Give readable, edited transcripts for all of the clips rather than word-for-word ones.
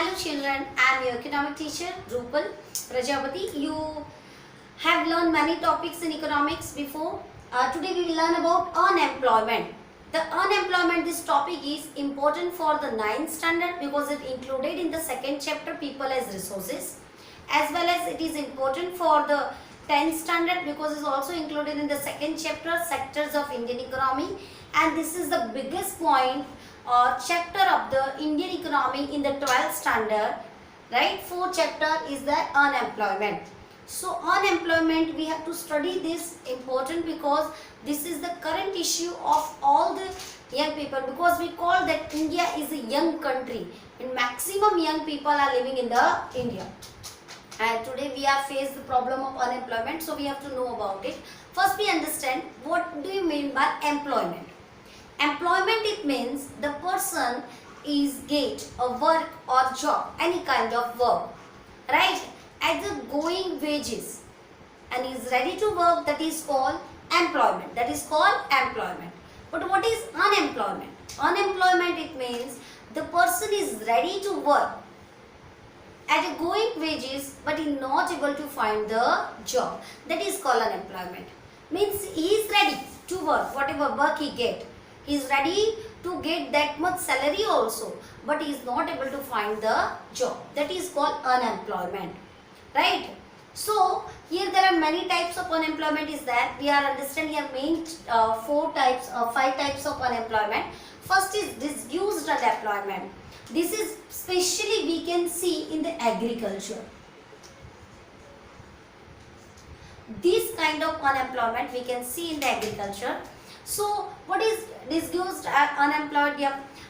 Hello children, I am your economic teacher Rupal Prajapati. You have learned many topics in economics before. Today we will learn about unemployment. The unemployment, this topic is important for the 9th standard because it included in the second chapter people as resources, as well as it is important for the 10th standard because it is also included in the second chapter sectors of Indian economy, and this is the biggest point or chapter of the Indian economy in the 12th standard, right? Fourth chapter is the unemployment. So unemployment, we have to study this important because this is the current issue of all the young people, because we call that India is a young country and maximum young people are living in the India. And today we have faced the problem of unemployment, so we have to know about it. First we understand what do you mean by employment. Employment, it means the person is get a work or job, any kind of work, right, at the going wages and is ready to work, that is called employment. That is called employment. But what is unemployment? Unemployment, it means the person is ready to work at a going wages but is not able to find the job. That is called unemployment. Means he is ready to work, whatever work he get. He is ready to get that much salary also, but he is not able to find the job. That is called unemployment, right? So here there are many types of unemployment is that we are understanding here main five types of unemployment. First is disguised unemployment. This is specially we can see in the agriculture. This kind of unemployment we can see in the agriculture. So what is disguised unemployed?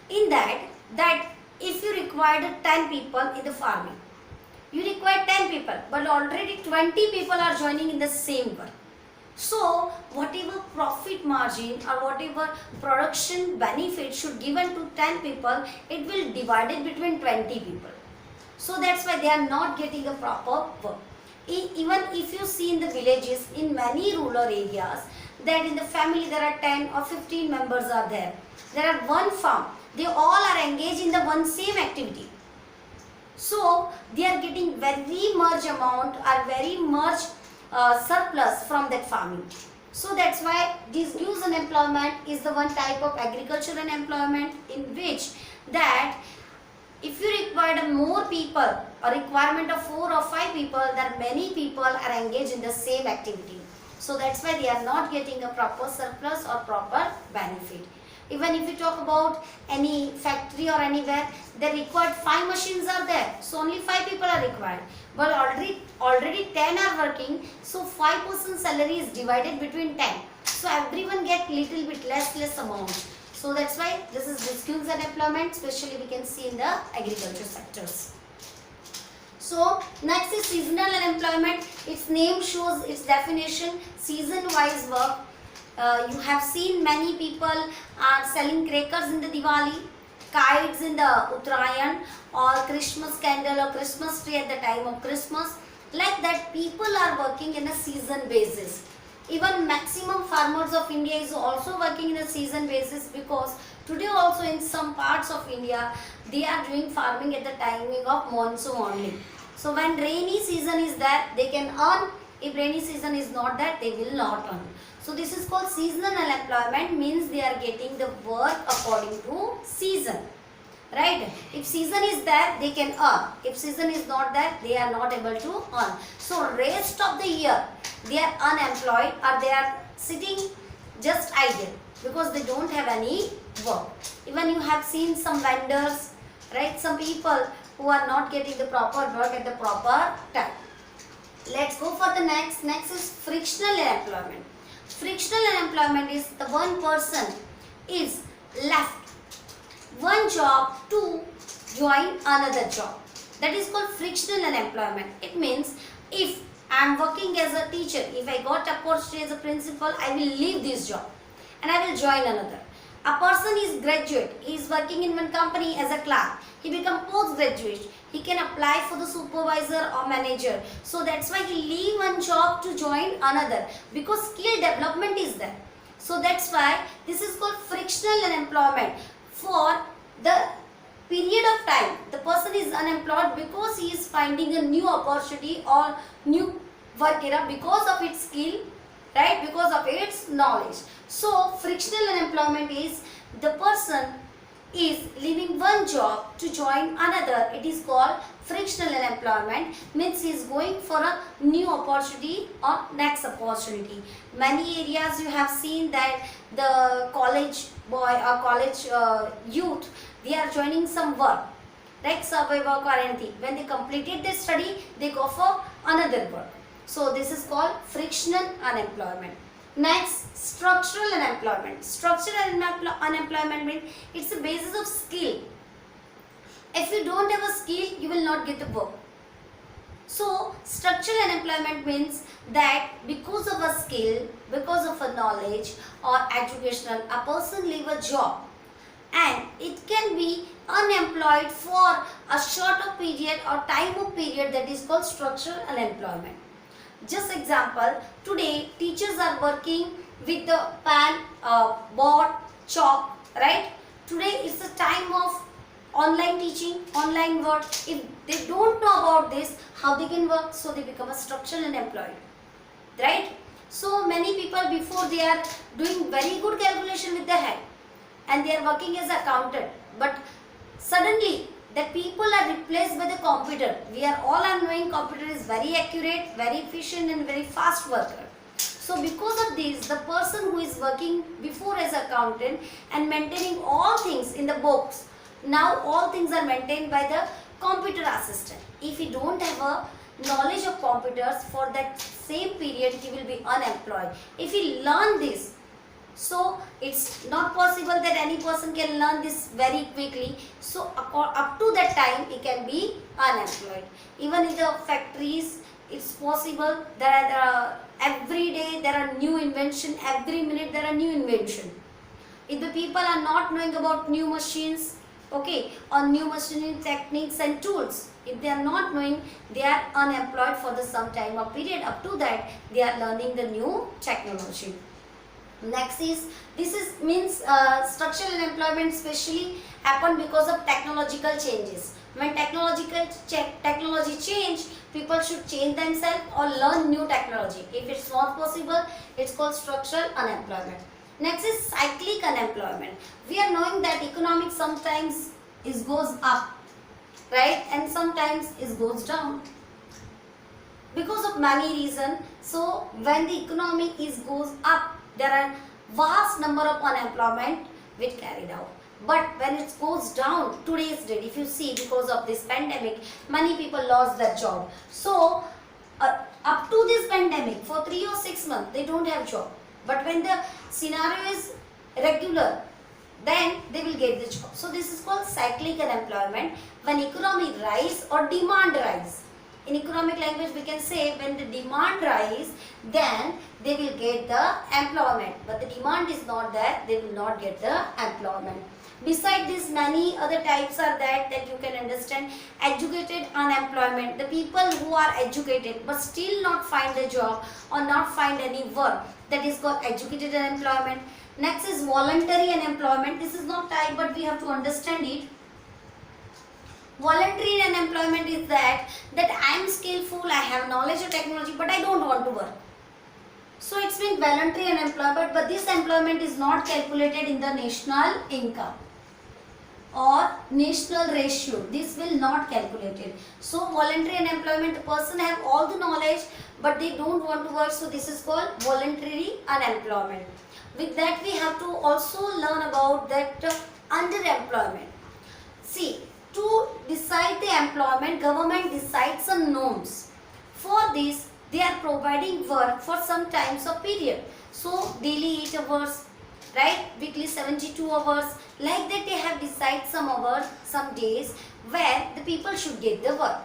In that if you required 10 people in the farming, you require 10 people but already 20 people are joining in the same work. So whatever profit margin or whatever production benefit should given to 10 people, it will divide it between 20 people. So that's why they are not getting a proper work. Even if you see in the villages, in many rural areas, that in the family there are 10 or 15 members are there. There are one farm. They all are engaged in the one same activity. So they are getting very much amount or very much surplus from that farming. So that's why disguised unemployment is the one type of agricultural unemployment in which that if you require more people, a requirement of 4 or 5 people, that many people are engaged in the same activity. So that's why they are not getting a proper surplus or proper benefit. Even if you talk about any factory or anywhere, the required 5 machines are there. So only 5 people are required. But already 10 are working. So 5% salary is divided between 10. So everyone get little bit less amount. So that's why this is disguised unemployment, especially we can see in the agriculture sectors. So next is seasonal unemployment. Its name shows its definition, season-wise work. You have seen many people are selling crackers in the Diwali, kites in the Uttarayan, or Christmas candle or Christmas tree at the time of Christmas. Like that, people are working in a season basis. Even maximum farmers of India is also working in a season basis, because today also in some parts of India they are doing farming at the timing of monsoon only. So when rainy season is there, they can earn. If rainy season is not there, they will not earn. So this is called seasonal unemployment, means they are getting the work according to season, right? If season is there, they can earn. If season is not there, they are not able to earn. So rest of the year they are unemployed or they are sitting just idle because they don't have any work. Even you have seen some vendors, right? Some people who are not getting the proper work at the proper time. Let's go for the next. Next is frictional unemployment. Frictional unemployment is the one person is left one job to join another job. That is called frictional unemployment. It means if I am working as a teacher, if I got opportunity as a principal, I will leave this job and I will join another. A person is graduate, he is working in one company as a clerk, he become postgraduate, he can apply for the supervisor or manager. So that's why he leave one job to join another, because skill development is there. So that's why this is called frictional unemployment for the period of time the person is unemployed because he is finding a new opportunity or new work era because of its skill, right, because of its knowledge. So frictional unemployment is the person is leaving one job to join another. It is called frictional unemployment, means he is going for a new opportunity or next opportunity. Many areas you have seen that the college boy or college youth, they are joining some work, like survey work or anything. When they completed their study, they go for another work. So this is called frictional unemployment. Next, structural unemployment. Structural unemployment means it's a basis of skill. If you don't have a skill, you will not get the work. So structural unemployment means that because of a skill, because of a knowledge or educational, a person leave a job and it can be unemployed for a shorter period or time of period, that is called structural unemployment. Just example, today teachers are working with the pen, board, chalk, right? Today is the time of online teaching, online work. If they don't know about this, how they can work? So they become a structural unemployed, right? So many people before they are doing very good calculation with their head and they are working as accountant, but suddenly the people are replaced by the computer. We are all knowing computer is very accurate, very efficient and very fast worker. So because of this, the person who is working before as accountant and maintaining all things in the books, now all things are maintained by the computer assistant. If he don't have a knowledge of computers for that same period, he will be unemployed. If he learn this, so it's not possible that any person can learn this very quickly. So up to that time he can be unemployed. Even in the factories it's possible. There are every day there are new invention, every minute there are new invention. If the people are not knowing about new machines, okay, or new machining techniques and tools, if they are not knowing, they are unemployed for the some time or period. Up to that they are learning the new technology. Next is, this is means structural unemployment especially happen because of technological changes. When technology change, people should change themselves or learn new technology. If it's not possible, it's called structural unemployment. Next is cyclic unemployment. We are knowing that economic sometimes it goes up, right, and sometimes it goes down because of many reasons. So when the economy goes up, there are vast number of unemployment which carried out. But when it goes down, today's date, if you see, because of this pandemic, many people lost their job. So up to this pandemic, for 3 or 6 months, they don't have job. But when the scenario is regular, then they will get the job. So this is called cyclic unemployment. When economy rise or demand rise. In economic language, we can say when the demand rise, then they will get the employment. But the demand is not there, they will not get the employment. Beside this, many other types are that you can understand. Educated unemployment, the people who are educated but still not find a job or not find any work, that is called educated unemployment. Next is voluntary unemployment. This is not type, but we have to understand it. Voluntary unemployment is that I am skillful, I have knowledge of technology, but I don't want to work. So it's been voluntary unemployment, but this employment is not calculated in the national income or national ratio. This will not calculate it. So voluntary unemployment, the person have all the knowledge, but they don't want to work. So this is called voluntary unemployment. With that, we have to also learn about that underemployment. See, to decide the employment, government decides some norms. For this, they are providing work for some times of period. So daily 8 hours, right? Weekly 72 hours. Like that, they have decided some hours, some days where the people should get the work.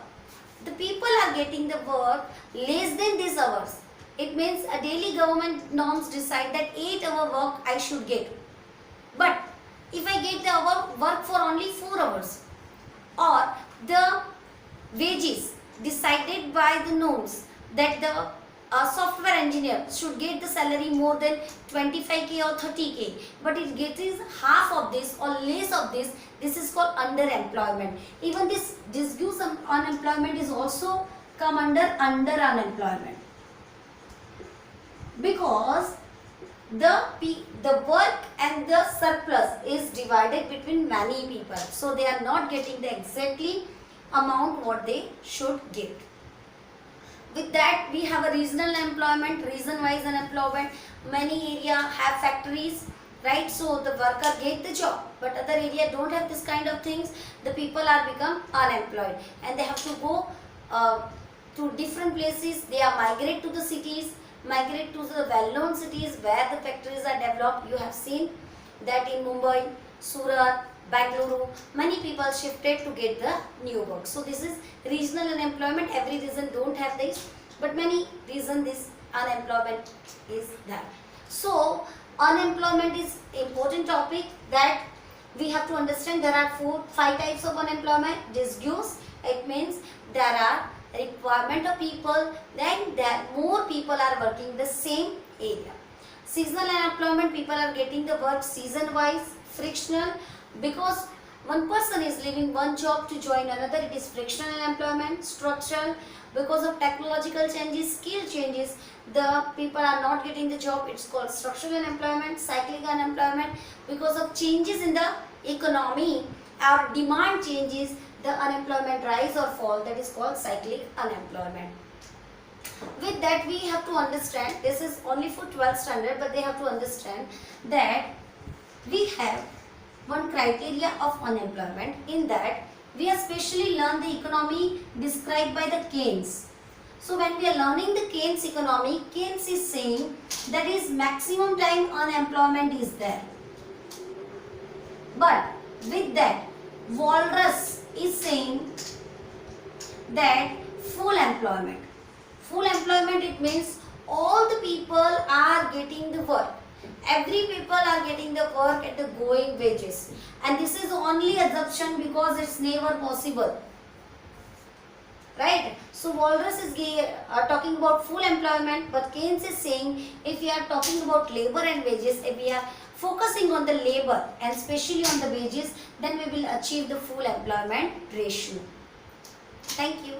The people are getting the work less than these hours. It means a daily government norms decide that 8-hour work I should get. But if I get the work for only 4 hours, or the wages decided by the norms that the software engineer should get the salary more than 25k or 30k, but it gets half of this or less of this, This is called underemployment. Even this disuse unemployment is also come under unemployment, because the work and the surplus is divided between many people, so they are not getting the exactly amount what they should get. With that, we have a regional employment, region wise unemployment. Many area have factories, right? So the worker get the job, but other area don't have this kind of things. The people are become unemployed and they have to go to different places. They are migrate to the cities, migrate to the well-known cities where the factories are developed. You have seen that in Mumbai, Surat, Bangalore, many people shifted to get the new work. So this is regional unemployment. Every region don't have this, but many region this unemployment is there. So unemployment is important topic that we have to understand. There are 5 types of unemployment. Disuse, it means there are requirement of people, then there more people are working the same area. Seasonal unemployment, people are getting the work season wise. Frictional, because one person is leaving one job to join another, it is frictional unemployment. Structural, because of technological changes, skill changes, the people are not getting the job, it's called structural unemployment. Cyclic unemployment, because of changes in the economy, our demand changes, the unemployment rise or fall, that is called cyclic unemployment. With that, we have to understand, this is only for 12th standard, but they have to understand that we have one criteria of unemployment. In that, we have specially learned the economy described by the Keynes. So when we are learning the Keynes economy, Keynes is saying that is maximum time unemployment is there. But with that, Walras is saying that full employment. Full employment, it means all the people are getting the work. Every people are getting the work at the going wages. And this is only assumption because it's never possible. Right? So Walras is talking about full employment, but Keynes is saying if we are talking about labor and wages, if we are focusing on the labor and especially on the wages, then we will achieve the full employment ratio. Thank you.